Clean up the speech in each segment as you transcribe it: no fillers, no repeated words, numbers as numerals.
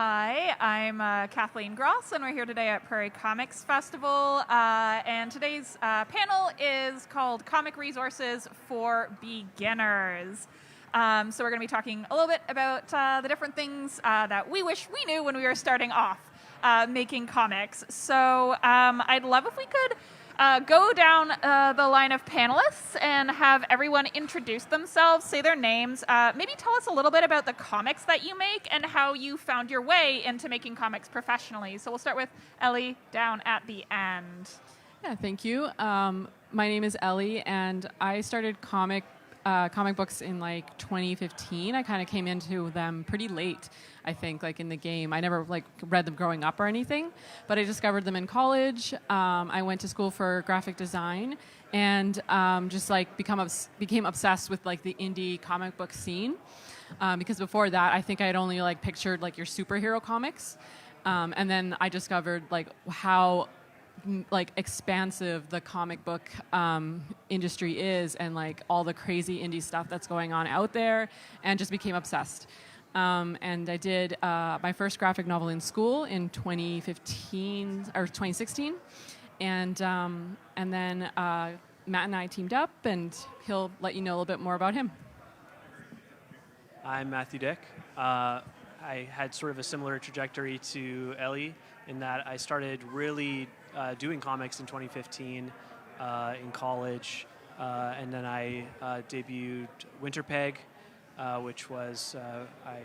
Hi, I'm Kathleen Gros, and we're here today at Prairie Comics Festival. And today's panel is called Comic Resources for Beginners. So we're going to be talking a little bit about the different things that we wish we knew when we were starting off making comics. So I'd love if we could go down the line of panelists and have everyone introduce themselves, say their names, maybe tell us a little bit about the comics that you make and how you found your way into making comics professionally. So we'll start with Ellie down at the end. Yeah, thank you. My name is Ellie, and I started comic books in like 2015. I kind of came into them pretty late, I think, like in the game. I never read them growing up or anything, but I discovered them in college. I went to school for graphic design and just became obsessed with like the indie comic book scene. Because before that, I think I had only pictured your superhero comics, and then I discovered how expansive the comic book industry is, and all the crazy indie stuff that's going on out there, and just became obsessed. And I did my first graphic novel in school in 2015 or 2016, and then Matt and I teamed up, and he'll let you know a little bit more about him. I'm Matthew Dyck. I had sort of a similar trajectory to Ellie in that I started really doing comics in 2015 in college, and then I debuted Winterpeg, which was I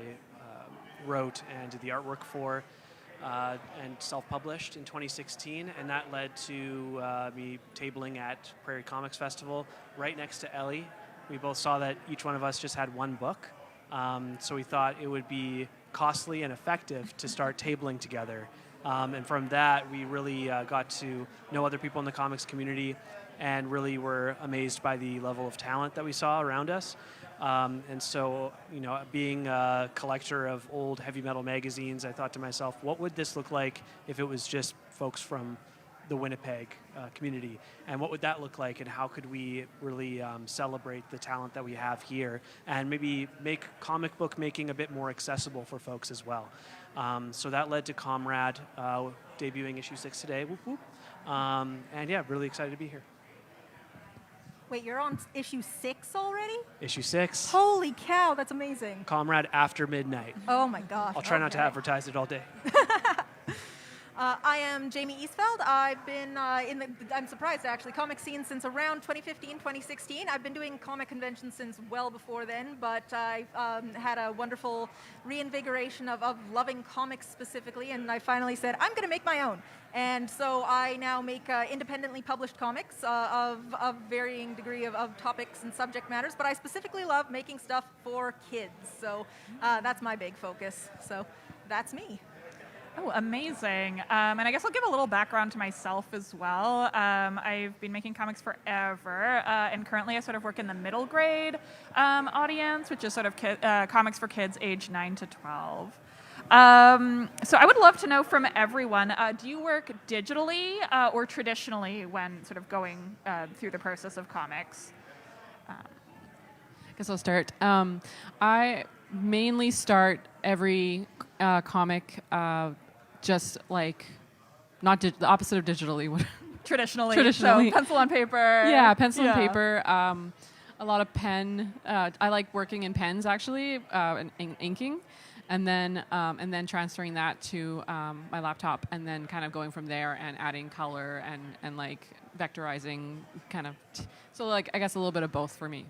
wrote and did the artwork for, and self-published in 2016, and that led to me tabling at Prairie Comics Festival right next to Ellie. We both saw that each one of us just had one book, so we thought it would be costly and effective to start tabling together. And from that, we really got to know other people in the comics community, and really were amazed by the level of talent that we saw around us. And so, being a collector of old heavy metal magazines, I thought to myself, what would this look like if it was just folks from the Winnipeg community? And what would that look like, and how could we really celebrate the talent that we have here, and maybe make comic book making a bit more accessible for folks as well? So that led to COMRAD debuting issue 6 today. Whoop, whoop. And yeah, really excited to be here. Wait, you're on issue 6 already? Issue 6. Holy cow, that's amazing. COMRAD After Midnight. Oh my gosh. I'll try not to advertise it all day. I am Jamie Isfeld. I've been I'm surprised actually, comic scene since around 2015, 2016. I've been doing comic conventions since well before then, but I had a wonderful reinvigoration of loving comics specifically, and I finally said, I'm going to make my own. And so I now make independently published comics of varying degree of topics and subject matters, but I specifically love making stuff for kids. So that's my big focus. So that's me. Oh, amazing. And I guess I'll give a little background to myself as well. I've been making comics forever, and currently I sort of work in the middle grade audience, which is sort of comics for kids age 9 to 12. So I would love to know from everyone, do you work digitally or traditionally when sort of going through the process of comics? I guess I'll start. I mainly start every comic just not the opposite of digitally. Traditionally. So pencil and paper. Yeah, pencil and paper. A lot of pen. I like working in pens actually, and inking, and then transferring that to my laptop, and then kind of going from there and adding color and vectorizing kind of. So I guess a little bit of both for me.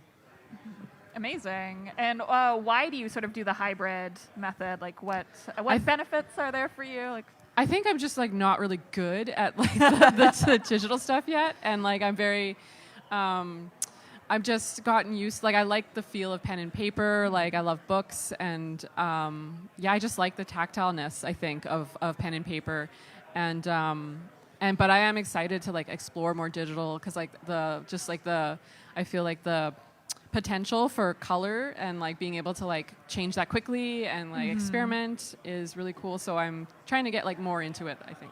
Amazing. And why do you sort of do the hybrid method? What benefits are there for you? I think I'm just not really good at the digital stuff yet, and I'm very I've just gotten used. I like the feel of pen and paper. I love books, and I just like the tactileness, I think, of pen and paper, and but I am excited to explore more digital, because I feel like the potential for color and being able to change that quickly and experiment is really cool. So I'm trying to get more into it, I think.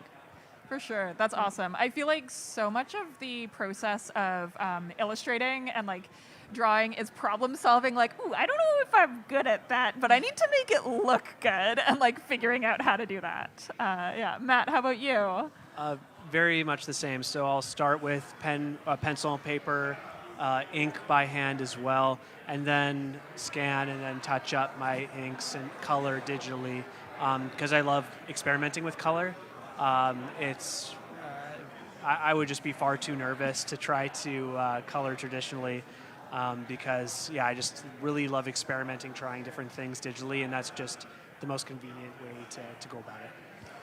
For sure. That's awesome. I feel like so much of the process of illustrating and like drawing is problem solving. Like, ooh, I don't know if I'm good at that, but I need to make it look good, and like figuring out how to do that. Yeah. Matt, how about you? Very much the same. So I'll start with pencil and paper, ink by hand as well, and then scan and then touch up my inks and color digitally, because I love experimenting with color. I would just be far too nervous to try to color traditionally, because I just really love experimenting, trying different things digitally, and that's just the most convenient way to go about it.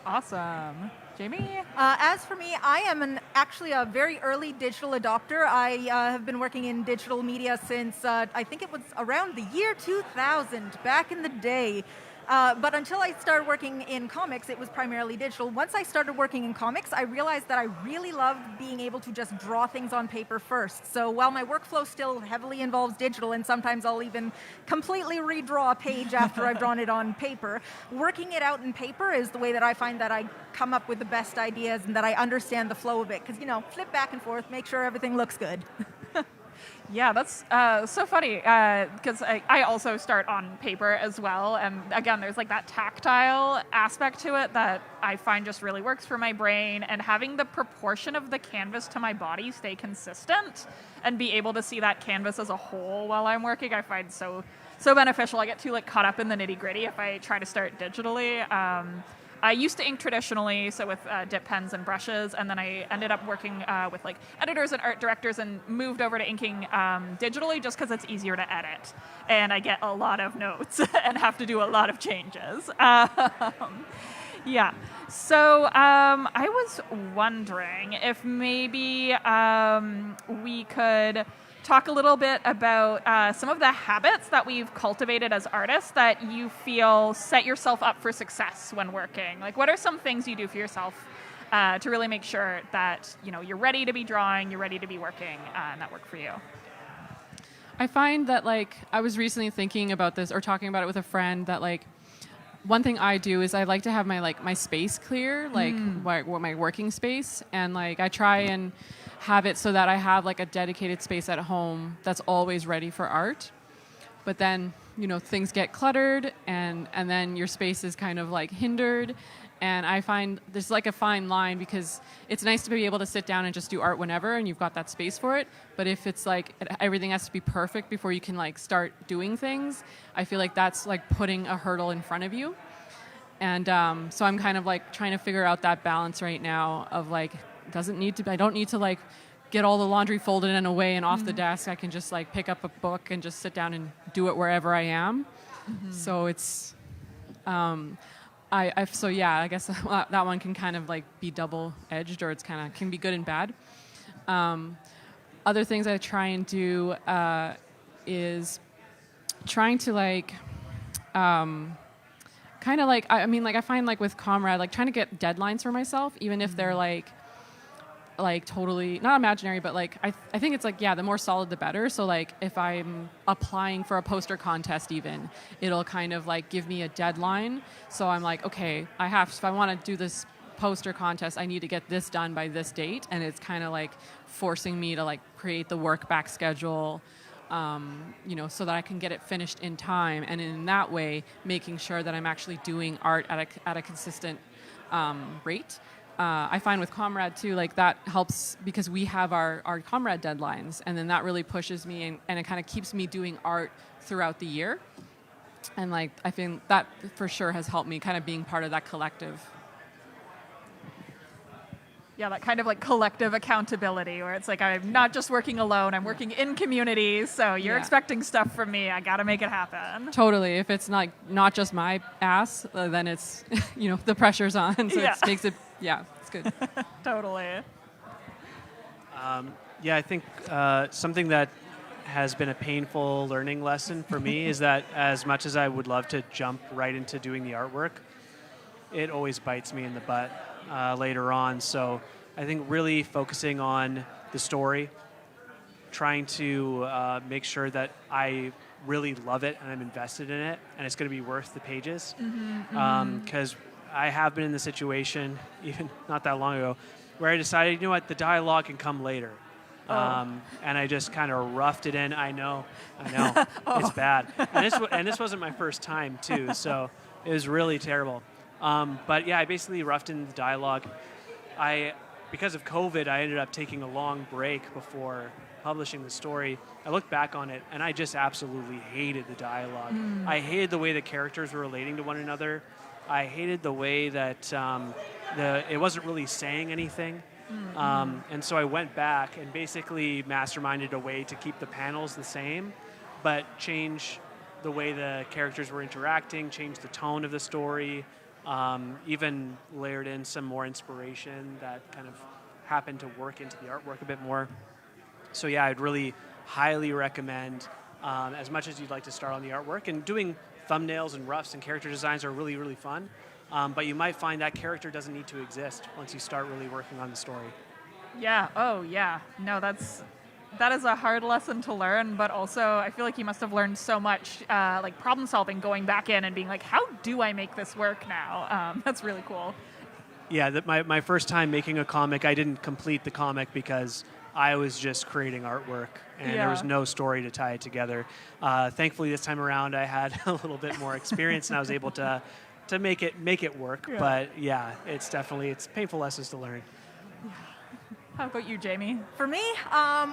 Awesome. Jamie? As for me, I am actually a very early digital adopter. I have been working in digital media since I think it was around the year 2000, back in the day. But until I started working in comics, it was primarily digital. Once I started working in comics, I realized that I really loved being able to just draw things on paper first. So while my workflow still heavily involves digital, and sometimes I'll even completely redraw a page after I've drawn it on paper, working it out in paper is the way that I find that I come up with the best ideas and that I understand the flow of it. Because, flip back and forth, make sure everything looks good. Yeah, that's so funny, because I also start on paper as well. And again, there's like that tactile aspect to it that I find just really works for my brain. And having the proportion of the canvas to my body stay consistent and be able to see that canvas as a whole while I'm working, I find so beneficial. I get too caught up in the nitty gritty if I try to start digitally. I used to ink traditionally, so with dip pens and brushes, and then I ended up working with editors and art directors and moved over to inking digitally just because it's easier to edit. And I get a lot of notes and have to do a lot of changes. Yeah. So I was wondering if maybe we could talk a little bit about some of the habits that we've cultivated as artists that you feel set yourself up for success when working. Like, what are some things you do for yourself to really make sure that you're ready to be drawing, you're ready to be working, and that work for you? I find that I was recently thinking about this or talking about it with a friend that one thing I do is I like to have my space clear, my working space, and I try and have it so that I have a dedicated space at home that's always ready for art. But then, things get cluttered and then your space is kind of hindered. And I find there's a fine line, because it's nice to be able to sit down and just do art whenever and you've got that space for it. But if it's everything has to be perfect before you can start doing things, I feel that's putting a hurdle in front of you. And so I'm kind of trying to figure out that balance right now of I don't need to get all the laundry folded and away and off the desk. I can just pick up a book and just sit down and do it wherever I am. So it's I guess that one can kind of be double-edged, or it's kind of can be good and bad. Other things I try and do is trying to I find with COMRAD, trying to get deadlines for myself, even if they're totally not imaginary, but I think it's the more solid the better. So if I'm applying for a poster contest, even it'll kind of give me a deadline. So I'm okay, if I want to do this poster contest, I need to get this done by this date, and it's kind of forcing me to create the work back schedule, so that I can get it finished in time, and in that way making sure that I'm actually doing art at a consistent rate. I find with COMRAD too, that helps because we have our COMRAD deadlines, and then that really pushes me and it kind of keeps me doing art throughout the year. And I think that for sure has helped me kind of being part of that collective. Yeah, that kind of collective accountability where it's I'm not just working alone, I'm working in community, so you're expecting stuff from me, I gotta make it happen. Totally. If it's not just my ass, then it's, the pressure's on, so it makes it, it's good. Totally. I think something that has been a painful learning lesson for me is that as much as I would love to jump right into doing the artwork, it always bites me in the butt later on. So I think really focusing on the story, trying to make sure that I really love it and I'm invested in it and it's going to be worth the pages. Because I have been in the situation, even not that long ago, where I decided, you know what, the dialogue can come later. And I just kind of roughed it in. I know, it's bad. And this wasn't my first time too, so it was really terrible. But yeah, I basically roughed in the dialogue. Because of COVID, I ended up taking a long break before publishing the story. I looked back on it, and I just absolutely hated the dialogue. I hated the way the characters were relating to one another. I hated the way that it wasn't really saying anything. And so I went back and basically masterminded a way to keep the panels the same, but change the way the characters were interacting, change the tone of the story, even layered in some more inspiration that kind of happened to work into the artwork a bit more. So yeah, I'd really highly recommend, as much as you'd like to start on the artwork, and doing thumbnails and roughs and character designs are really, really fun. But you might find that character doesn't need to exist once you start really working on the story. Yeah. Oh, yeah. No, that is a hard lesson to learn, but also I feel like you must have learned so much, like problem solving, going back in and being like, how do I make this work now? That's really cool. Yeah, my first time making a comic, I didn't complete the comic because I was just creating artwork, and there was no story to tie it together. Thankfully, this time around, I had a little bit more experience, and I was able to make it work. Yeah. But yeah, it's painful lessons to learn. How about you, Jamie? For me,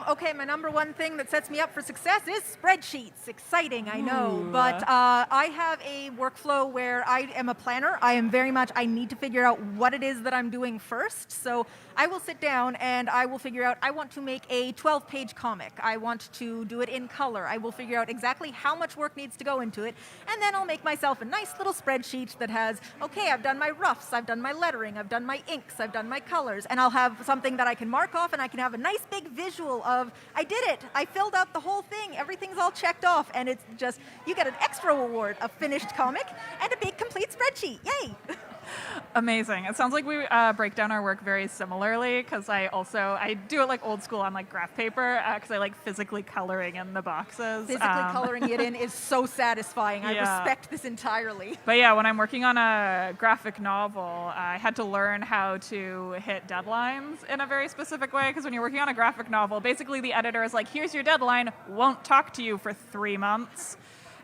okay, my number one thing that sets me up for success is spreadsheets. Exciting, I know. But I have a workflow where I am a planner. I need to figure out what it is that I'm doing first. So I will sit down and I will figure out, I want to make a 12-page comic. I want to do it in color. I will figure out exactly how much work needs to go into it. And then I'll make myself a nice little spreadsheet that has, okay, I've done my roughs, I've done my lettering, I've done my inks, I've done my colors. And I'll have something that I can mark off, and I can have a nice big visual of, I did it, I filled out the whole thing, everything's all checked off, and it's just, you get an extra reward, a finished comic, and a big complete spreadsheet, yay! Amazing. It sounds like we break down our work very similarly, because I do it like old school on like graph paper, because I like physically coloring in the boxes. Physically coloring it in is so satisfying. I respect this entirely. But yeah, when I'm working on a graphic novel, I had to learn how to hit deadlines in a very specific way, because when you're working on a graphic novel, basically the editor is like, here's your deadline, won't talk to you for 3 months.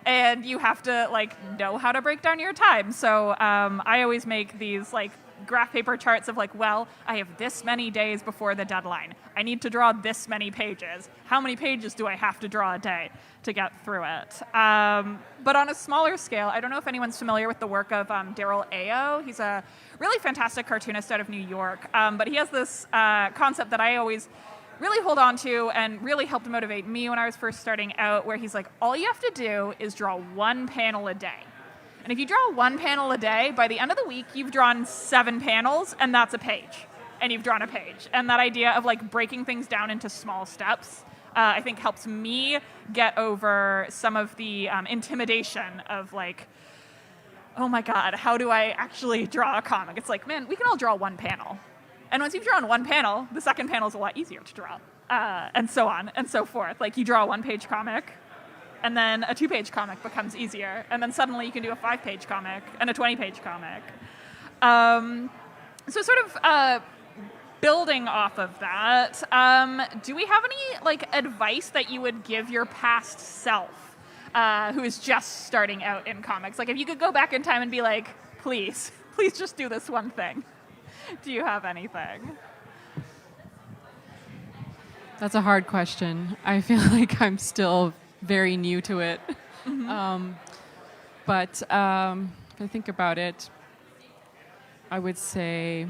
And you have to like know how to break down your time. So I always make these like graph paper charts of like, well, I have this many days before the deadline. I need to draw this many pages. How many pages do I have to draw a day to get through it? But on a smaller scale, I don't know if anyone's familiar with the work of Daryl Ayo. He's a really fantastic cartoonist out of New York. But he has this concept that I always really hold on to and really helped motivate me when I was first starting out, where he's like, all you have to do is draw 1 panel a day. And if you draw 1 panel a day, by the end of the week, you've drawn 7 panels, and that's a page. And you've drawn a page. And that idea of like breaking things down into small steps, I think helps me get over some of the intimidation of like, oh my God, how do I actually draw a comic? It's like, man, we can all draw 1 panel. And once you've drawn 1 panel, the second panel is a lot easier to draw, and so on and so forth. Like you draw a 1-page comic, and then a 2-page comic becomes easier, and then suddenly you can do a 5-page comic and a 20-page comic. So sort of building off of that, do we have any like advice that you would give your past self who is just starting out in comics? Like if you could go back in time and be like, please just do this one thing. Do you have anything? That's a hard question. I feel like I'm still very new to it. Mm-hmm. But if I think about it, I would say,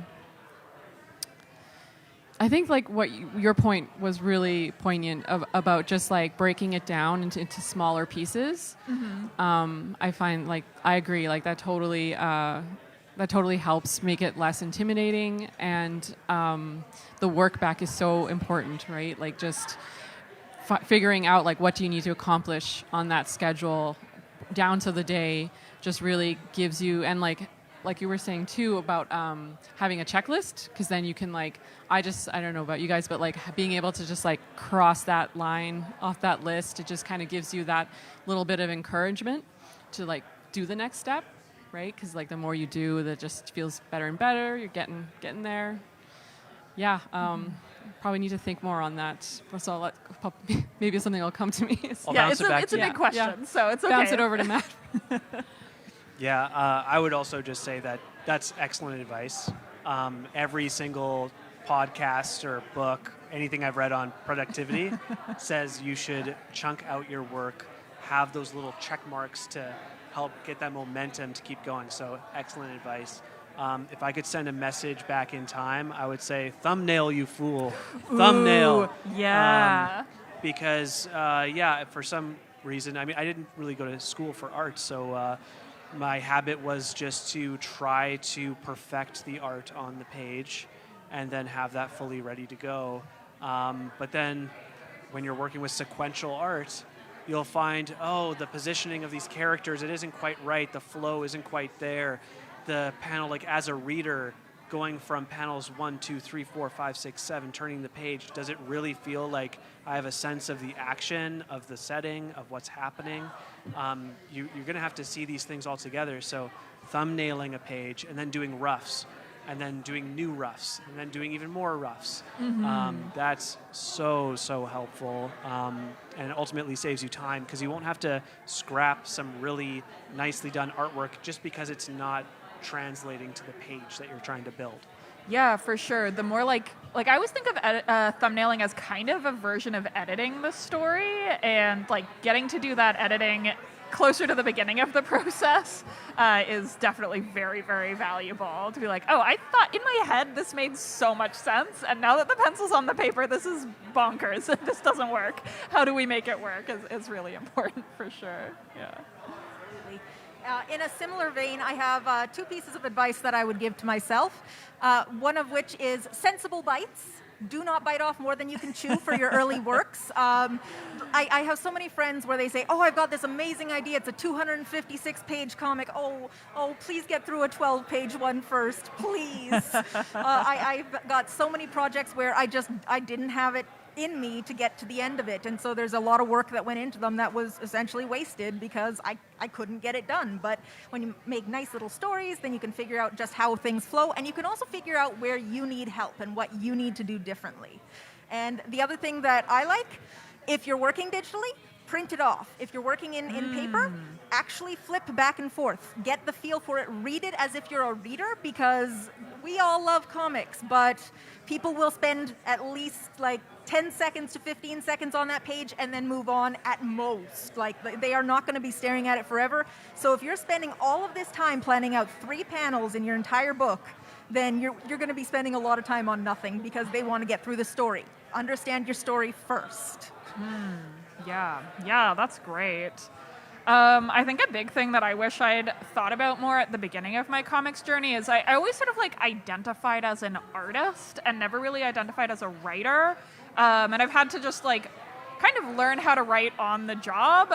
I think like your point was really poignant about just like breaking it down into smaller pieces. Mm-hmm. I find like, I agree, like that totally helps make it less intimidating, and the work back is so important, right? Like just figuring out like what do you need to accomplish on that schedule down to the day just really gives you, and like you were saying too about having a checklist, because then you can like, I don't know about you guys, but like being able to just like cross that line off that list, it just kind of gives you that little bit of encouragement to like do the next step. right? Because like the more you do, that just feels better and better. You're getting there. Yeah. Probably need to think more on that. So maybe something will come to me. I'll bounce it back it's a to big question, so it's okay. Bounce it over to Matt. Yeah, I would also just say that that's excellent advice. Every single podcast or book, anything I've read on productivity says you should chunk out your work, have those little check marks to help get that momentum to keep going. So excellent advice. If I could send a message back in time, I would say, thumbnail, you fool. Thumbnail. Yeah. Because, for some reason, I mean, I didn't really go to school for art, so my habit was just to try to perfect the art on the page and then have that fully ready to go. But then when you're working with sequential art, you'll find, the positioning of these characters, it isn't quite right. The flow isn't quite there. The panel, like as a reader, going from panels 1, 2, 3, 4, 5, 6, 7, turning the page, does it really feel like I have a sense of the action, of the setting, of what's happening? You're going to have to see these things all together. So thumbnailing a page and then doing roughs and then doing new roughs and then doing even more roughs. That's so helpful and ultimately saves you time because you won't have to scrap some really nicely done artwork just because it's not translating to the page that you're trying to build. Yeah, for sure. The more like I always think of thumbnailing as kind of a version of editing the story, and like getting to do that editing closer to the beginning of the process is definitely very, very valuable. To be like, I thought in my head this made so much sense, and now that the pencil's on the paper, this is bonkers. This doesn't work. How do we make it work is really important for sure. Yeah. In a similar vein, I have 2 pieces of advice that I would give to myself, one of which is sensible bites. Do not bite off more than you can chew for your early works. I have so many friends where they say, I've got this amazing idea. It's a 256-page comic. Please get through a 12-page one first, please. I've got so many projects where I didn't have it in me to get to the end of it, and so there's a lot of work that went into them that was essentially wasted because I couldn't get it done. But when you make nice little stories, then you can figure out just how things flow, and you can also figure out where you need help and what you need to do differently. And the other thing that I like, if you're working digitally, print it off. If you're working in paper, actually flip back and forth. Get the feel for it. Read it as if you're a reader, because we all love comics, but people will spend at least like 10 seconds to 15 seconds on that page and then move on at most. Like, they are not going to be staring at it forever. So if you're spending all of this time planning out 3 panels in your entire book, then you're going to be spending a lot of time on nothing because they want to get through the story. Understand your story first. Yeah, that's great. I think a big thing that I wish I'd thought about more at the beginning of my comics journey is I always sort of like identified as an artist and never really identified as a writer. And I've had to just like kind of learn how to write on the job.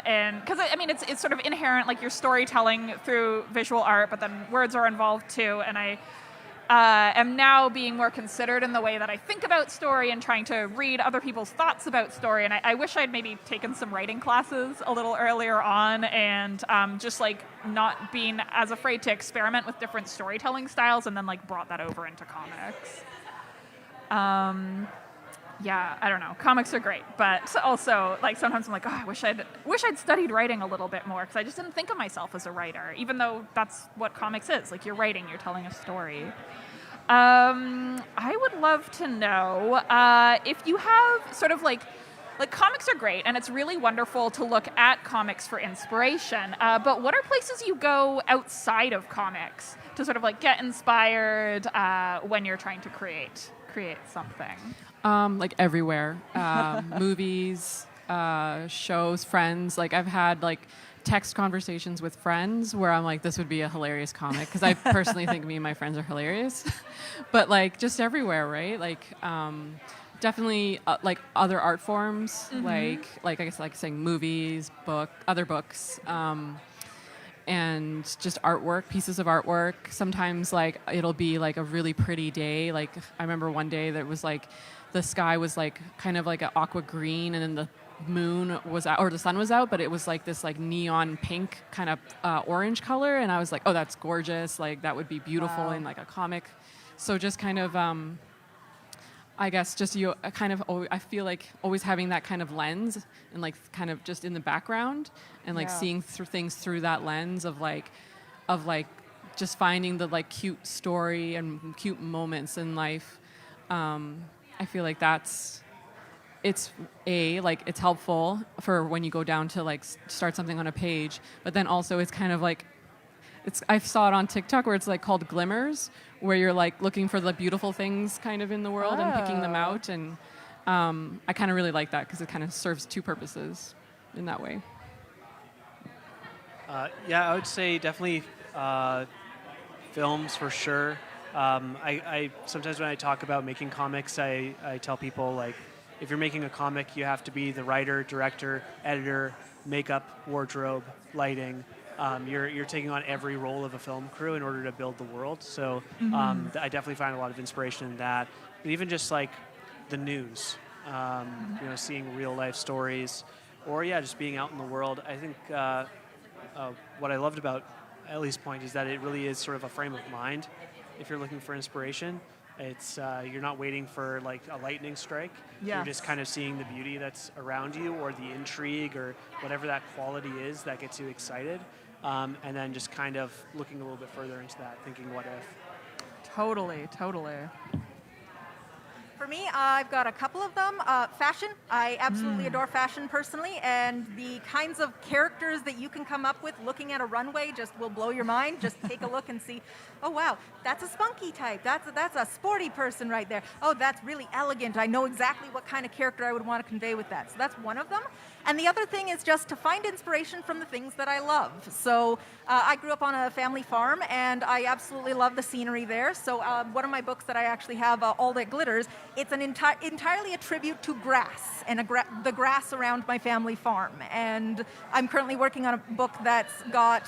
And because I mean, it's sort of inherent, like you're storytelling through visual art, but then words are involved too. And I am now being more considered in the way that I think about story and trying to read other people's thoughts about story. And I wish I'd maybe taken some writing classes a little earlier on and just like not being as afraid to experiment with different storytelling styles and then like brought that over into comics. Yeah, I don't know. Comics are great, but also like sometimes I'm like, I wish I'd studied writing a little bit more because I just didn't think of myself as a writer, even though that's what comics is. Like you're writing, you're telling a story. I would love to know if you have sort of like comics are great and it's really wonderful to look at comics for inspiration. But what are places you go outside of comics to sort of like get inspired when you're trying to create something? Like everywhere, movies, shows, friends. Like I've had like text conversations with friends where I'm like, this would be a hilarious comic because I personally think me and my friends are hilarious. But like just everywhere, right? Like definitely like other art forms, like I guess like saying movies, other books. And just artwork, pieces of artwork. Sometimes like it'll be like a really pretty day. Like I remember one day that was like the sky was like kind of like an aqua green and then moon was out or the sun was out, but it was like this like neon pink kind of orange color, and I was like, oh, that's gorgeous. Like that would be beautiful in like a comic. So just kind of, I guess just I feel like always having that kind of lens and like kind of just in the background and like seeing things through that lens of like just finding the like cute story and cute moments in life. I feel like it's helpful for when you go down to like start something on a page, but then also it's kind of like, I saw it on TikTok where it's like called glimmers, where you're like looking for the beautiful things kind of in the world and picking them out. And I kind of really like that because it kind of serves two purposes in that way. Yeah, I would say definitely films for sure. I sometimes when I talk about making comics, I tell people like, if you're making a comic, you have to be the writer, director, editor, makeup, wardrobe, lighting. You're taking on every role of a film crew in order to build the world. So I definitely find a lot of inspiration in that. But even just like the news, seeing real life stories, or just being out in the world. I think what I loved about Ellie's point is that it really is sort of a frame of mind. If you're looking for inspiration, it's you're not waiting for like a lightning strike. You're just kind of seeing the beauty that's around you, or the intrigue, or whatever that quality is that gets you excited, and then just kind of looking a little bit further into that, thinking what if. Totally. For me, I've got a couple of them. Fashion. I absolutely adore fashion personally, and the kinds of characters that you can come up with looking at a runway just will blow your mind. Just take a look and see, oh wow, that's a spunky type. That's a sporty person right there. Oh, that's really elegant. I know exactly what kind of character I would want to convey with that. So that's one of them. And the other thing is just to find inspiration from the things that I love. So I grew up on a family farm, and I absolutely love the scenery there. So one of my books that I actually have, All That Glitters, it's an entirely a tribute to grass and the grass around my family farm. And I'm currently working on a book that's got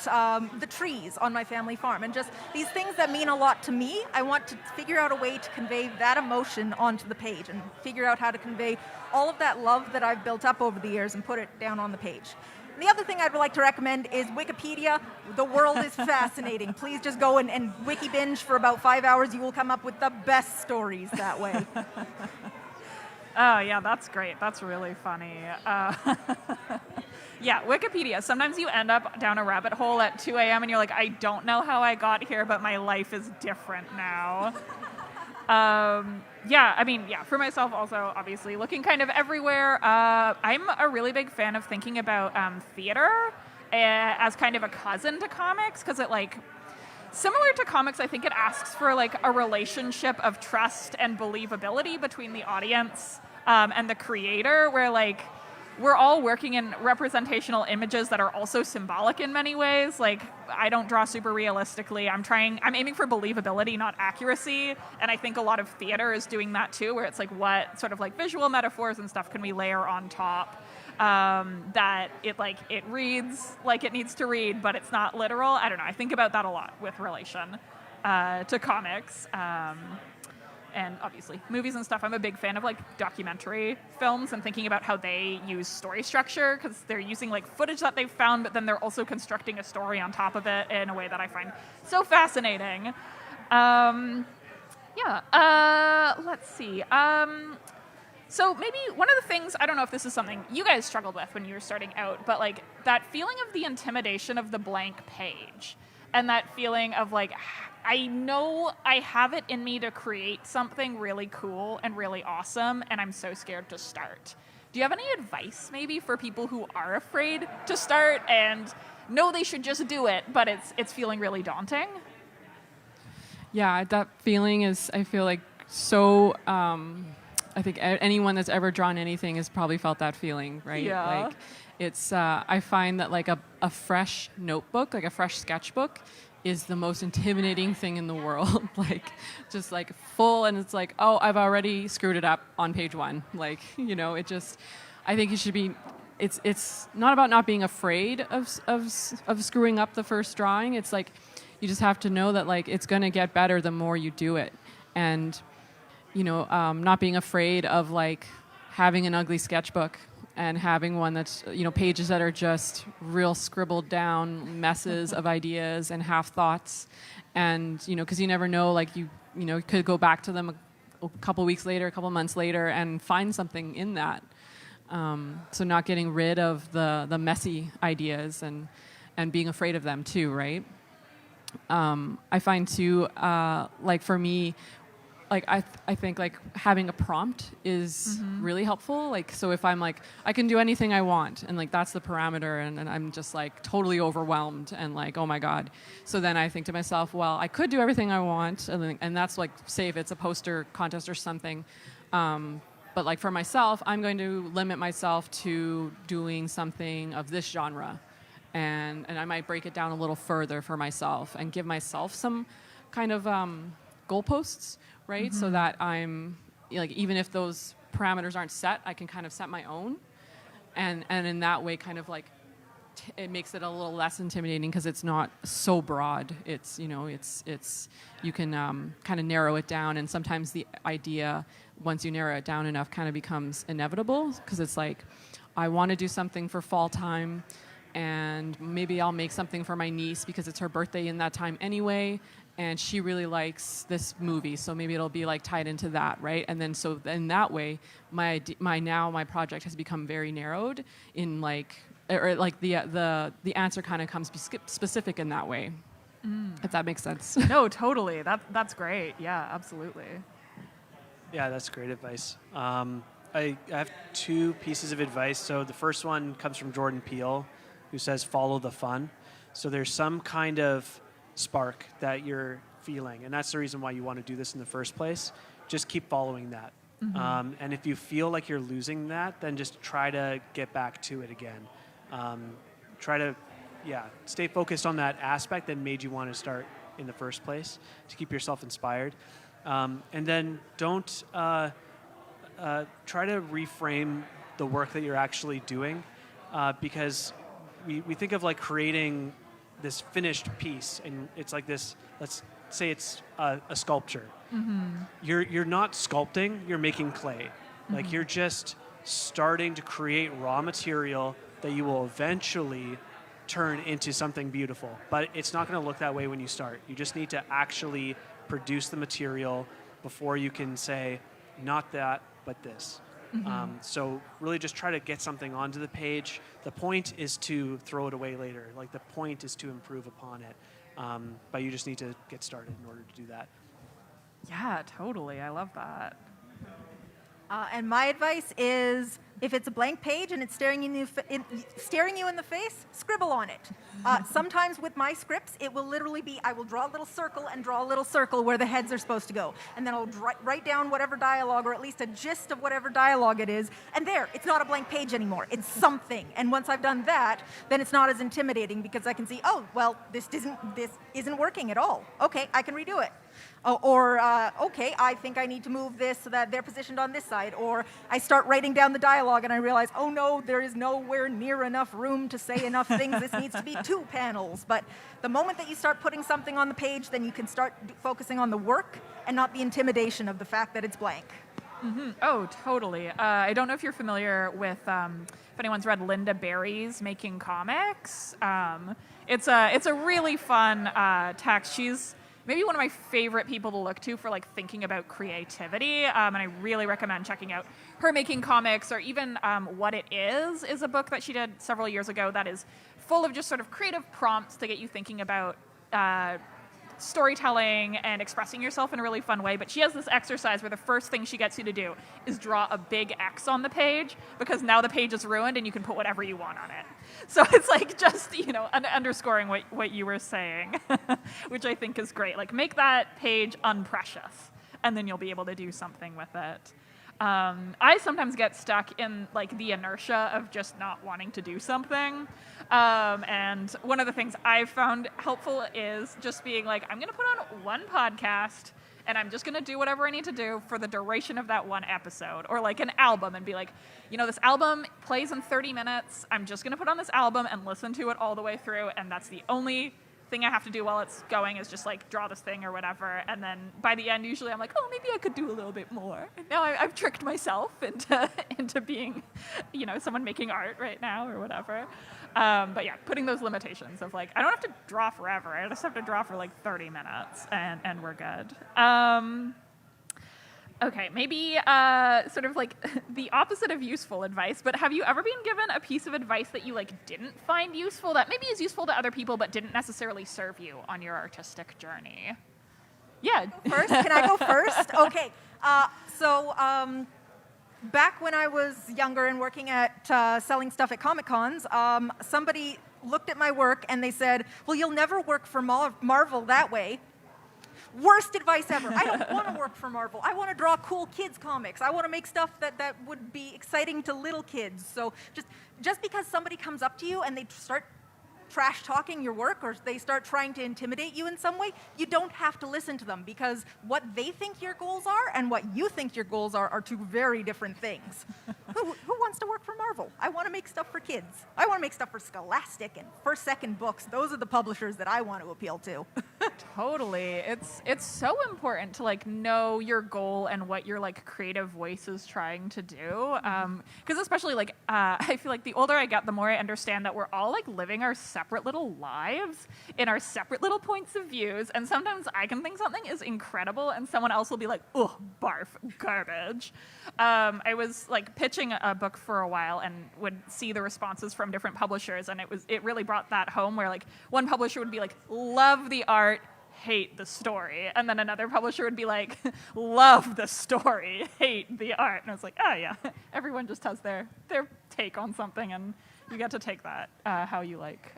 the trees on my family farm. And just these things that mean a lot to me, I want to figure out a way to convey that emotion onto the page and figure out how to convey all of that love that I've built up over the years and put it down on the page. And the other thing I'd like to recommend is Wikipedia. The world is fascinating. Please just go and wiki binge for about 5 hours. You will come up with the best stories that way. Oh, yeah, that's great. That's really funny. Yeah, Wikipedia. Sometimes you end up down a rabbit hole at 2 a.m. and you're like, I don't know how I got here, but my life is different now. For myself also, obviously, looking kind of everywhere. I'm a really big fan of thinking about theater as kind of a cousin to comics, because it, like, similar to comics, I think it asks for, like, a relationship of trust and believability between the audience and the creator, where, like, we're all working in representational images that are also symbolic in many ways. Like, I don't draw super realistically. I'm aiming for believability, not accuracy. And I think a lot of theater is doing that too, where it's like, what sort of like visual metaphors and stuff can we layer on top that it reads like it needs to read, but it's not literal. I don't know. I think about that a lot with relation to comics. And obviously, movies and stuff, I'm a big fan of, like, documentary films and thinking about how they use story structure, because they're using, like, footage that they've found, but then they're also constructing a story on top of it in a way that I find so fascinating. Let's see. So maybe one of the things, I don't know if this is something you guys struggled with when you were starting out, but, like, that feeling of the intimidation of the blank page, and that feeling of, like, I know I have it in me to create something really cool and really awesome, and I'm so scared to start. Do you have any advice maybe for people who are afraid to start and know they should just do it, but it's feeling really daunting? Yeah, that feeling is, I feel like, so, I think anyone that's ever drawn anything has probably felt that feeling, right? Yeah. Like, it's, I find that, like, a fresh notebook, like a fresh sketchbook, is the most intimidating thing in the world. Like, just like full, and it's like, oh, I've already screwed it up on page 1. Like, it just, I think it should be, it's not about not being afraid of screwing up the first drawing. It's like, you just have to know that, like, it's going to get better the more you do it. And, not being afraid of, like, having an ugly sketchbook and having one that's, pages that are just real scribbled down messes of ideas and half thoughts. And, because you never know, like you could go back to them a couple weeks later, a couple months later, and find something in that. So not getting rid of the messy ideas and being afraid of them too, right? I find too, like for me, like I think like having a prompt is really helpful. Like, so if I'm like, I can do anything I want, and like that's the parameter, and I'm just like totally overwhelmed and like, oh my God. So then I think to myself, well, I could do everything I want, and that's like, say if it's a poster contest or something. But like for myself, I'm going to limit myself to doing something of this genre. And I might break it down a little further for myself and give myself some kind of goalposts, right? So that I'm, like, even if those parameters aren't set, I can kind of set my own. And in that way, kind of like, it makes it a little less intimidating because it's not so broad. It's, you can kind of narrow it down. And sometimes the idea, once you narrow it down enough, kind of becomes inevitable because it's like, I want to do something for fall time, and maybe I'll make something for my niece because it's her birthday in that time anyway, and she really likes this movie, so maybe it'll be like tied into that, right? And then so in that way, my project has become very narrowed in like, or like the answer kind of comes specific in that way, if that makes sense. No, totally. That's great. Yeah, absolutely. Yeah, that's great advice. I have two pieces of advice. So the first one comes from Jordan Peele, who says, follow the fun. So there's some kind of spark that you're feeling, and that's the reason why you want to do this in the first place. Just keep following that. And if you feel like you're losing that, then just try to get back to it again. Try to, stay focused on that aspect that made you want to start in the first place to keep yourself inspired. And then don't try to reframe the work that you're actually doing, because we think of like creating this finished piece, and it's like this, let's say it's a sculpture. You're not sculpting, you're making clay. Like you're just starting to create raw material that you will eventually turn into something beautiful. But it's not going to look that way when you start. You just need to actually produce the material before you can say, not that, but this. So really just try to get something onto the page. The point is to throw it away later. Like the point is to improve upon it. But you just need to get started in order to do that. Yeah, totally. I love that. And my advice is, if it's a blank page and it's staring you in the face, scribble on it. Sometimes with my scripts, it will literally be, I will draw a little circle and draw a little circle where the heads are supposed to go. And then I'll write down whatever dialogue, or at least a gist of whatever dialogue it is. And there, it's not a blank page anymore. It's something. And once I've done that, then it's not as intimidating because I can see, oh, well, this isn't working at all. Okay, I can redo it. Okay, I think I need to move this so that they're positioned on this side. Or I start writing down the dialogue and I realize, oh no, there is nowhere near enough room to say enough things. This needs to be 2 panels. But the moment that you start putting something on the page, then you can start focusing on the work and not the intimidation of the fact that it's blank. Oh, totally. I don't know if you're familiar with, if anyone's read Linda Barry's Making Comics. It's a really fun text. She's maybe one of my favorite people to look to for like thinking about creativity, and I really recommend checking out her Making Comics, or even What It Is a book that she did several years ago that is full of just sort of creative prompts to get you thinking about storytelling and expressing yourself in a really fun way. But she has this exercise where the first thing she gets you to do is draw a big X on the page, because now the page is ruined and you can put whatever you want on it. So it's like just, underscoring what you were saying, which I think is great. Like, make that page unprecious, and then you'll be able to do something with it. I sometimes get stuck in like the inertia of just not wanting to do something. And one of the things I've found helpful is just being like, I'm going to put on one podcast and I'm just going to do whatever I need to do for the duration of that one episode, or like an album, and be like, this album plays in 30 minutes. I'm just going to put on this album and listen to it all the way through. And that's the only thing I have to do while it's going is just like draw this thing or whatever, and then by the end usually I'm like, oh, maybe I could do a little bit more. And now I've tricked myself into being, someone making art right now or whatever. But yeah, putting those limitations of like, I don't have to draw forever. I just have to draw for like 30 minutes and we're good. Okay, maybe sort of like the opposite of useful advice, but have you ever been given a piece of advice that you like didn't find useful, that maybe is useful to other people but didn't necessarily serve you on your artistic journey? Yeah. First, can I go first? Okay. So back when I was younger and working at selling stuff at Comic Cons, somebody looked at my work and they said, well, you'll never work for Marvel that way. Worst advice ever. I don't want to work for Marvel. I want to draw cool kids comics. I want to make stuff that would be exciting to little kids. So just because somebody comes up to you and they start trash talking your work or they start trying to intimidate you in some way, you don't have to listen to them, because what they think your goals are and what you think your goals are two very different things. Who wants to work for Marvel? I want to make stuff for kids. I want to make stuff for Scholastic and First Second Books. Those are the publishers that I want to appeal to. Totally. It's so important to like know your goal and what your like creative voice is trying to do. Because especially like I feel like the older I get, the more I understand that we're all like living our separate little lives in our separate little points of views. And sometimes I can think something is incredible and someone else will be like, ugh, barf, garbage. I was like pitching a book for a while and would see the responses from different publishers, and it really brought that home where like one publisher would be like, love the art, hate the story, and then another publisher would be like, love the story, hate the art. And I was like, oh yeah, everyone just has their take on something, and you get to take that how you like.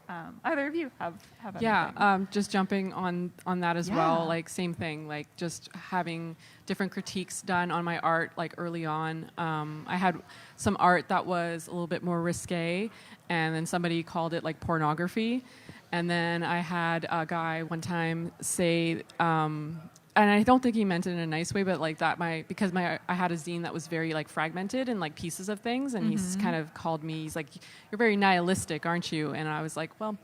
Either of you have anything? Yeah, just jumping on that as well, like same thing, like just having different critiques done on my art like early on. I had some art that was a little bit more risque, and then somebody called it like pornography. And then I had a guy one time say, and I don't think he meant it in a nice way, but like that because I had a zine that was very like fragmented and like pieces of things, and he's kind of called me, he's like, you're very nihilistic, aren't you? And I was like, well,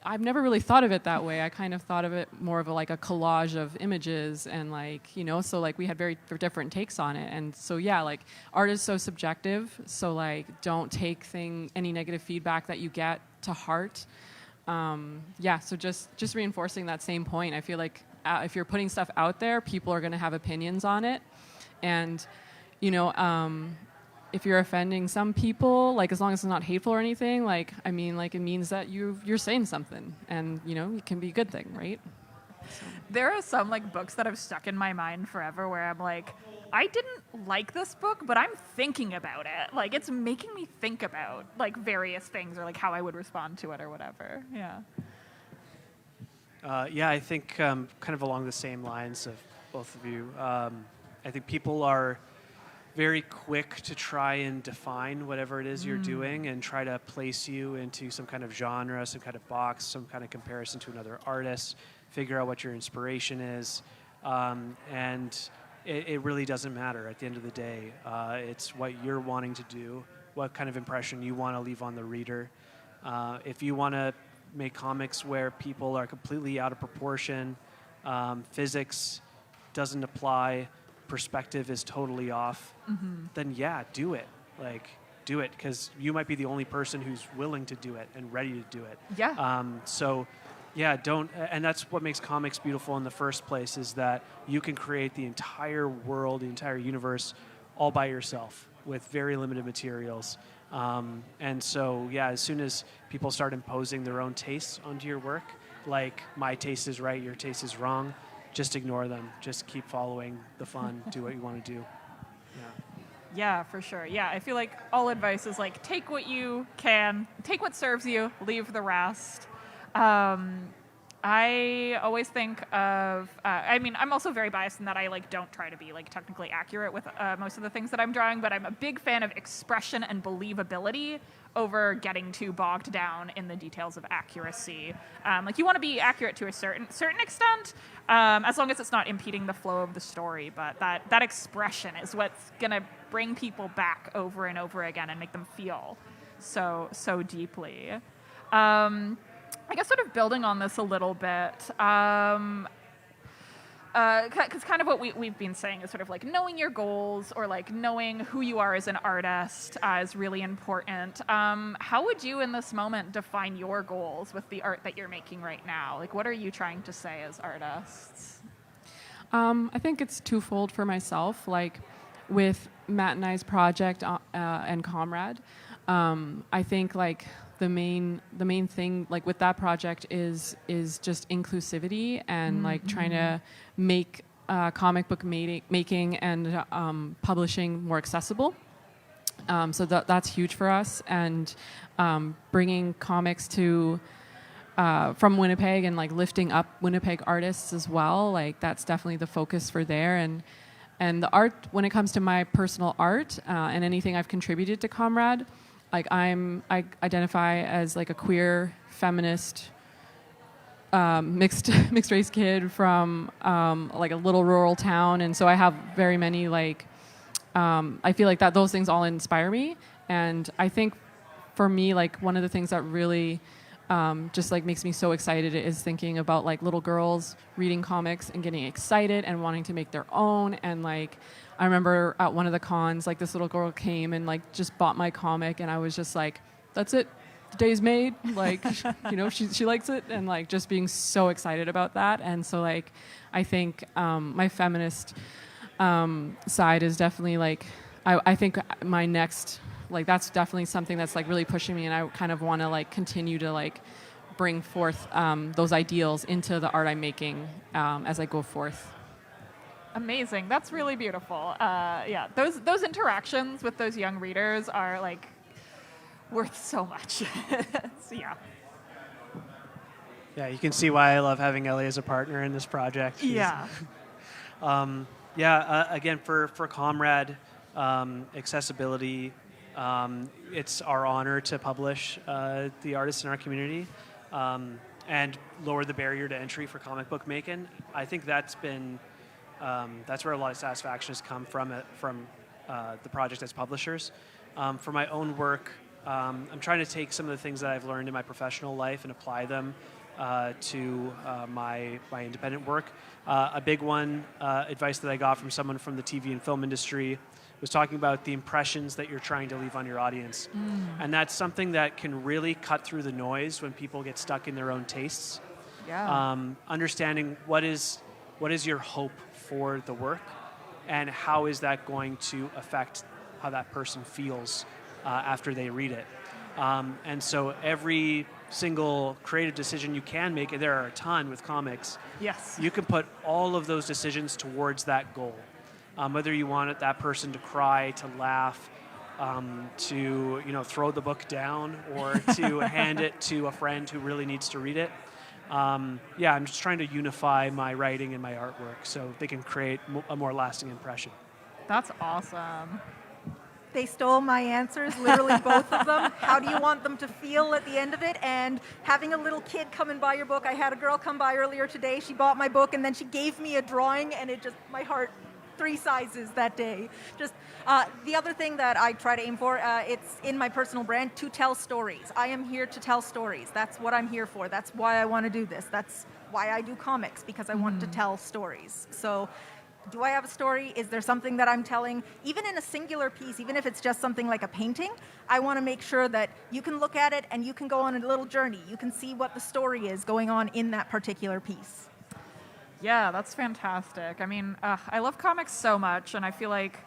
I've never really thought of it that way. I kind of thought of it more of like a collage of images, and like, so like we had very different takes on it. And so yeah, like art is so subjective, so like don't take any negative feedback that you get to heart. So just reinforcing that same point. I feel like if you're putting stuff out there, people are going to have opinions on it. And, if you're offending some people, like as long as it's not hateful or anything, like, I mean, like it means that you're saying something, and, it can be a good thing, right? So. There are some like books that have stuck in my mind forever where I'm like, I didn't like this book, but I'm thinking about it. Like it's making me think about like various things or like how I would respond to it or whatever. Yeah. I think kind of along the same lines of both of you. I think people are very quick to try and define whatever it is you're doing and try to place you into some kind of genre, some kind of box, some kind of comparison to another artist, figure out what your inspiration is. And it really doesn't matter at the end of the day. It's what you're wanting to do, what kind of impression you want to leave on the reader. If you want to make comics where people are completely out of proportion, physics doesn't apply, perspective is totally off, then yeah, do it. Like, do it, because you might be the only person who's willing to do it and ready to do it. Yeah. Don't, and that's what makes comics beautiful in the first place, is that you can create the entire world, the entire universe, all by yourself with very limited materials. As soon as people start imposing their own tastes onto your work, like my taste is right, your taste is wrong, just ignore them. Just keep following the fun, do what you want to do. Yeah, for sure. Yeah, I feel like all advice is like, take what you can, take what serves you, leave the rest. I always think of, I'm also very biased in that I like don't try to be like technically accurate with most of the things that I'm drawing, but I'm a big fan of expression and believability over getting too bogged down in the details of accuracy. You want to be accurate to a certain extent, as long as it's not impeding the flow of the story, but that expression is what's going to bring people back over and over again and make them feel so deeply. I guess sort of building on this a little bit, because kind of what we've been saying is sort of like knowing your goals or like knowing who you are as an artist is really important. How would you in this moment define your goals with the art that you're making right now? Like, what are you trying to say as artists? I think it's twofold for myself. Like with Matt and I's project and COMRAD, I think like the main thing like with that project is just inclusivity and like trying to make comic book making and publishing more accessible. So that's huge for us, and bringing comics to from Winnipeg and like lifting up Winnipeg artists as well. Like that's definitely the focus for there. And the art, when it comes to my personal art and anything I've contributed to COMRAD, like I identify as like a queer feminist mixed race kid from like a little rural town, and so I have very many like I feel like that those things all inspire me. And I think for me, like one of the things that really just like makes me so excited is thinking about like little girls reading comics and getting excited and wanting to make their own. And like I remember at one of the cons, like this little girl came and like just bought my comic, and I was just like, that's it, the day's made. Like, you know, she likes it, and like just being so excited about that. And so like I think my feminist side is definitely like I think my next, like that's definitely something that's like really pushing me, and I kind of want to like continue to like bring forth those ideals into the art I'm making as I go forth. Amazing. That's really beautiful. Yeah, those interactions with those young readers are like worth so much. So, yeah. Yeah, you can see why I love having Ellie as a partner in this project. Yeah. Again, for COMRAD, accessibility, it's our honor to publish the artists in our community and lower the barrier to entry for comic book making. I think that's been that's where a lot of satisfaction has come from the project as publishers. For my own work, I'm trying to take some of the things that I've learned in my professional life and apply them to my independent work. A big one, advice that I got from someone from the TV and film industry, was talking about the impressions that you're trying to leave on your audience. And that's something that can really cut through the noise when people get stuck in their own tastes. Yeah. Understanding what is your hope for the work, and how is that going to affect how that person feels after they read it. And so every single creative decision you can make, and there are a ton with comics, Yes. you can put all of those decisions towards that goal. Whether you want that person to cry, to laugh, to throw the book down, or to hand it to a friend who really needs to read it. I'm just trying to unify my writing and my artwork so they can create a more lasting impression. That's awesome. They stole my answers, literally both of them. How do you want them to feel at the end of it? And having a little kid come and buy your book. I had a girl come by earlier today. She bought my book, and then she gave me a drawing, and it just, my heart, 3 sizes that day. Just the other thing that I try to aim for, it's in my personal brand, to tell stories. I am here to tell stories. That's what I'm here for. That's why I want to do this. That's why I do comics, because I want to tell stories. So do I have a story? Is there something that I'm telling? Even in a singular piece, even if it's just something like a painting, I want to make sure that you can look at it and you can go on a little journey. You can see what the story is going on in that particular piece. Yeah, that's fantastic. I mean, I love comics so much, and I feel like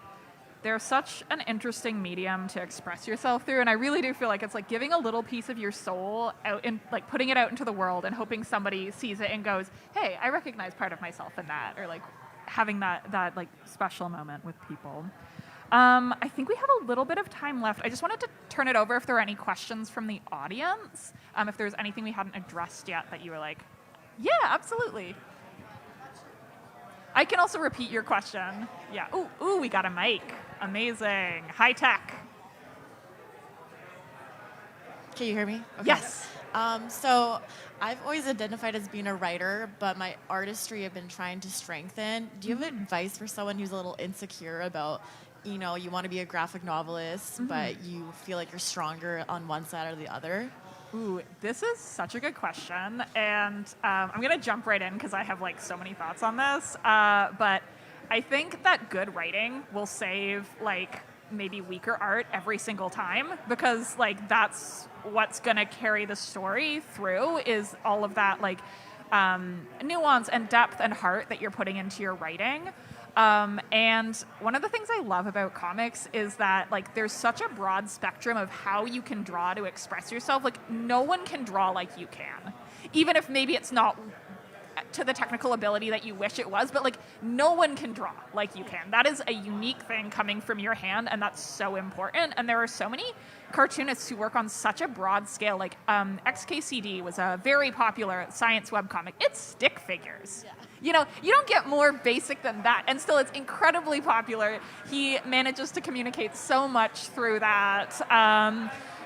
they're such an interesting medium to express yourself through, and I really do feel like it's like giving a little piece of your soul out and like putting it out into the world and hoping somebody sees it and goes, hey, I recognize part of myself in that, or like having that like special moment with people. I think we have a little bit of time left. I just wanted to turn it over if there were any questions from the audience, if there's anything we hadn't addressed yet that you were like, yeah, absolutely. I can also repeat your question. Yeah. Ooh, we got a mic. Amazing. High tech. Can you hear me? Okay. Yes. So I've always identified as being a writer, but my artistry I've been trying to strengthen. Do you have advice for someone who's a little insecure about, you want to be a graphic novelist, but you feel like you're stronger on one side or the other? Ooh, this is such a good question, and I'm gonna jump right in because I have like so many thoughts on this. But I think that good writing will save like maybe weaker art every single time, because like that's what's gonna carry the story through, is all of that like nuance and depth and heart that you're putting into your writing. And one of the things I love about comics is that like there's such a broad spectrum of how you can draw to express yourself. Like no one can draw like you can, even if maybe it's not to the technical ability that you wish it was, but like no one can draw like you can. That is a unique thing coming from your hand, and that's so important. And there are so many cartoonists who work on such a broad scale. Like XKCD was a very popular science webcomic. It's stick figures. Yeah. You know, you don't get more basic than that, and still it's incredibly popular. He manages to communicate so much through that.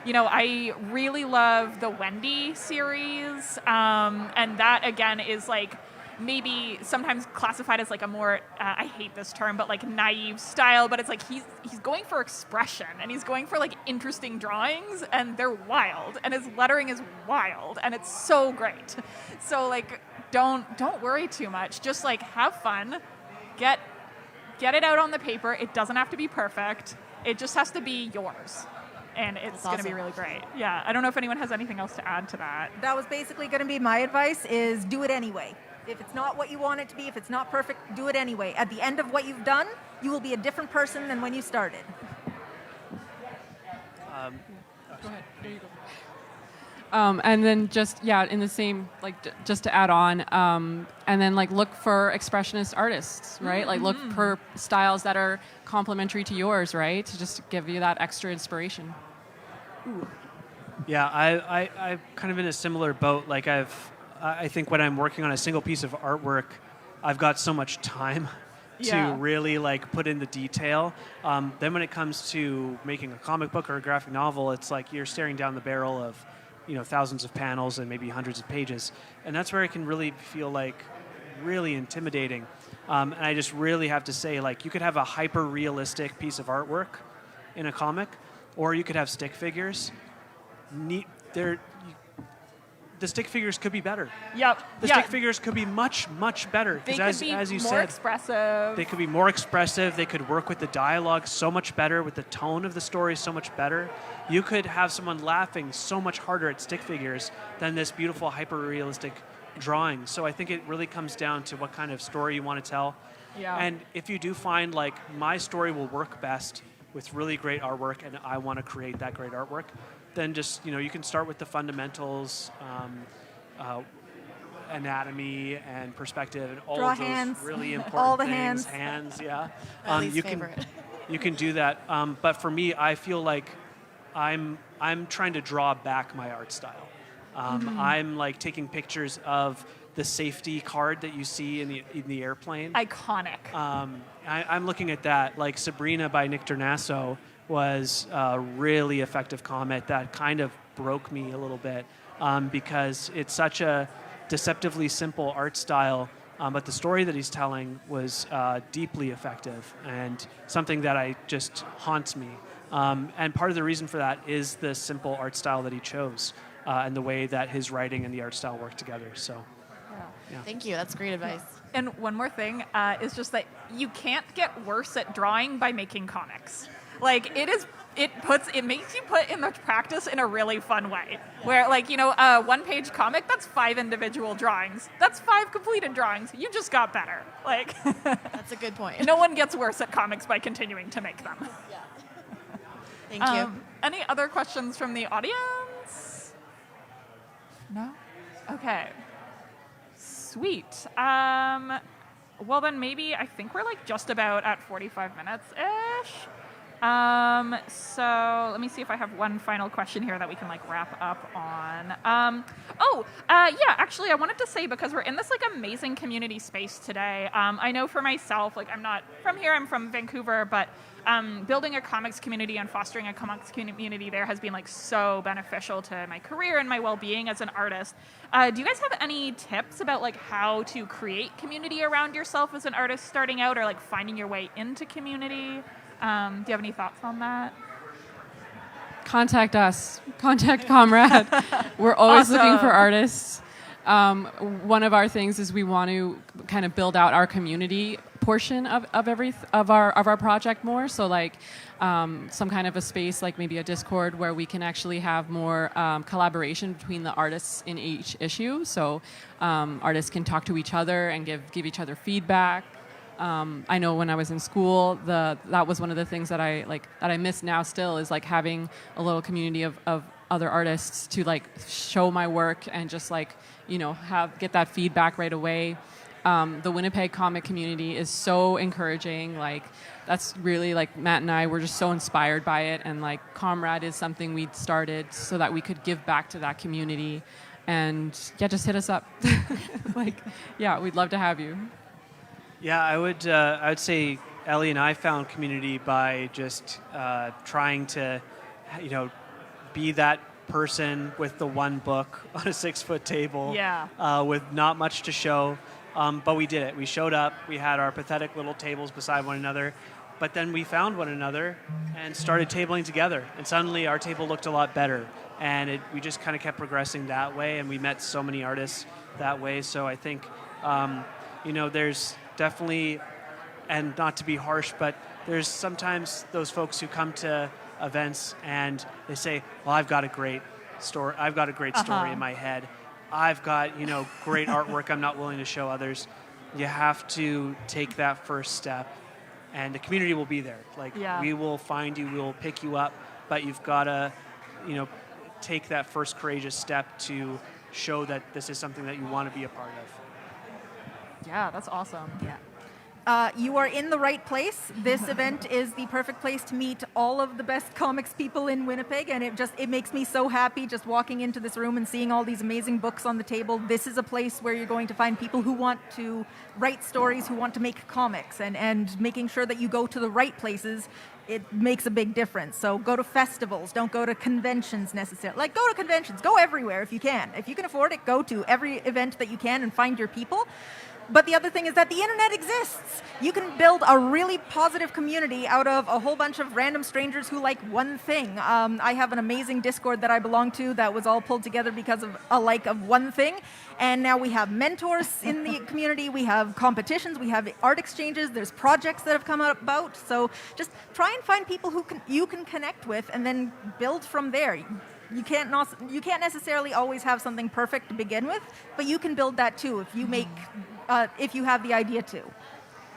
You know, I really love the Wendy series, and that again is like maybe sometimes classified as like a more I hate this term, but like naive style. But it's like he's going for expression, and he's going for like interesting drawings, and they're wild, and his lettering is wild, and it's so great. So like don't worry too much. Just like have fun, get it out on the paper. It doesn't have to be perfect. It just has to be yours. And it's going to be really great. Yeah, I don't know if anyone has anything else to add to that. That was basically going to be my advice, is do it anyway. If it's not what you want it to be, if it's not perfect, do it anyway. At the end of what you've done, you will be a different person than when you started. Go ahead. There you go. And then just, in the same, like, just to add on, and then, like, look for expressionist artists, right? Mm-hmm. Like, look for styles that are complementary to yours, right? To just give you that extra inspiration. Ooh. Yeah, I'm kind of in a similar boat. Like, I think when I'm working on a single piece of artwork, I've got so much time to really, like, put in the detail. Then when it comes to making a comic book or a graphic novel, it's like you're staring down the barrel of thousands of panels and maybe hundreds of pages. And that's where it can really feel like really intimidating. And I just really have to say, like, you could have a hyper-realistic piece of artwork in a comic, or you could have stick figures. The stick figures could be better. Yep. The stick figures could be much, much better. They could be as you more said, expressive. They could be more expressive. They could work with the dialogue so much better, with the tone of the story so much better. You could have someone laughing so much harder at stick figures than this beautiful, hyper-realistic drawing. So I think it really comes down to what kind of story you want to tell. Yeah. And if you do find, like, my story will work best with really great artwork, and I want to create that great artwork, then just, you can start with the fundamentals, anatomy and perspective and all Draw of those hands. really important all the things. hands, yeah. Least favorite. You can do that. But for me, I feel like I'm trying to draw back my art style. I'm like taking pictures of the safety card that you see in the airplane. Iconic. I'm looking at that. Like Sabrina by Nick Dernasso was a really effective comic that kind of broke me a little bit because it's such a deceptively simple art style, but the story that he's telling was deeply effective and something that just haunts me. And part of the reason for that is the simple art style that he chose and the way that his writing and the art style work together. So, yeah. Thank you. That's great advice. And one more thing is just that you can't get worse at drawing by making comics. Like it makes you put in the practice in a really fun way. Where like, a one-page comic, that's 5 individual drawings. That's 5 completed drawings. You just got better. Like that's a good point. No one gets worse at comics by continuing to make them. Yeah. Thank you. Any other questions from the audience? No? Okay. Sweet. Well then maybe I think we're like just about at 45 minutes-ish. So let me see if I have one final question here that we can like wrap up on. Actually I wanted to say, because we're in this like amazing community space today, I know for myself, like I'm not from here, I'm from Vancouver, but building a comics community and fostering a comics community there has been like so beneficial to my career and my well-being as an artist. Do you guys have any tips about like how to create community around yourself as an artist starting out, or like finding your way into community? Do you have any thoughts on that? contact us. Contact COMRAD. We're always looking for artists. One of our things is we want to kind of build out our community portion of our project more. So like some kind of a space, like maybe a Discord, where we can actually have more collaboration between the artists in each issue. So artists can talk to each other and give each other feedback. I know when I was in school, that was one of the things that I miss now still, is like having a little community of other artists to like show my work and just like, you know, get that feedback right away. The Winnipeg comic community is so encouraging. Like that's really, like, Matt and I were just so inspired by it, and like COMRAD is something we started so that we could give back to that community. And yeah, just hit us up. Like, yeah, we'd love to have you. Yeah, I would say Ellie and I found community by just trying to, you know, be that person with the one book on a 6-foot table, with not much to show, but we did it. We showed up. We had our pathetic little tables beside one another, but then we found one another and started tabling together, and suddenly our table looked a lot better, and we just kind of kept progressing that way, and we met so many artists that way. So I think, you know, there's definitely, and not to be harsh, but there's sometimes those folks who come to events and they say, well, I've got a great story. I've got a great story in my head. I've got, you know, great artwork I'm not willing to show others. You have to take that first step, and the community will be there. Like, we will find you, we will pick you up, but you've got to, you know, take that first courageous step to show that this is something that you want to be a part of. Yeah, that's awesome. Yeah. You are in the right place. This event is the perfect place to meet all of the best comics people in Winnipeg, and it makes me so happy just walking into this room and seeing all these amazing books on the table. This is a place where you're going to find people who want to write stories, who want to make comics, and making sure that you go to the right places, it makes a big difference. So go to festivals, don't go to conventions necessarily. Like, go to conventions, go everywhere if you can. If you can afford it, go to every event that you can and find your people. But the other thing is that the internet exists. You can build a really positive community out of a whole bunch of random strangers who like one thing. I have an amazing Discord that I belong to that was all pulled together because of a like of one thing. And now we have mentors in the community. We have competitions. We have art exchanges. There's projects that have come about. So just try and find people who you can connect with, and then build from there. You can't necessarily always have something perfect to begin with, but you can build that too if you make. If you have the idea to.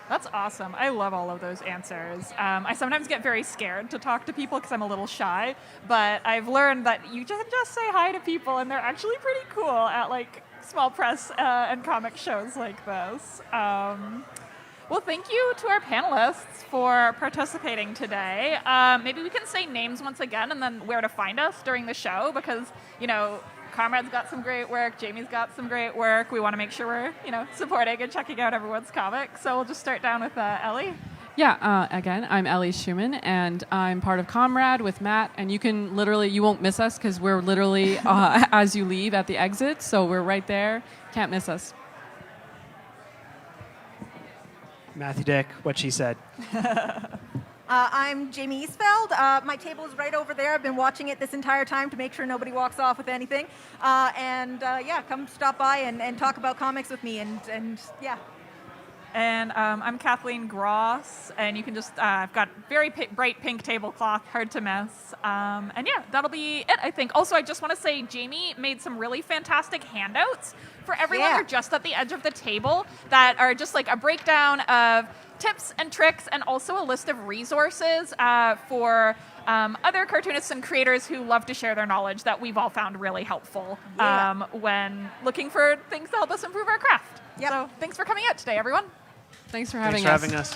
That's awesome. I love all of those answers. I sometimes get very scared to talk to people because I'm a little shy, but I've learned that you just say hi to people, and they're actually pretty cool at like small press and comic shows like this. Well, thank you to our panelists for participating today. Maybe we can say names once again, and then where to find us during the show, because, you know, COMRAD's got some great work. Jamie's got some great work. We want to make sure we're, you know, supporting and checking out everyone's comics. So we'll just start down with Ellie. Yeah, again, I'm Hely Schumann, and I'm part of COMRAD with Matt. And you won't miss us because we're literally as you leave at the exit. So we're right there. Can't miss us. Matthew Dyck, what she said. I'm Jamie Isfeld. My table is right over there. I've been watching it this entire time to make sure nobody walks off with anything. Yeah, come stop by and talk about comics with me. And yeah. And I'm Kathleen Gros, and you can just, I've got very bright pink tablecloth, hard to miss. And yeah, that'll be it, I think. Also, I just want to say Jamie made some really fantastic handouts for everyone who are just at the edge of the table that are just like a breakdown of tips and tricks, and also a list of resources for other cartoonists and creators who love to share their knowledge that we've all found really helpful when looking for things to help us improve our craft. So thanks for coming out today, everyone. Thanks for having us.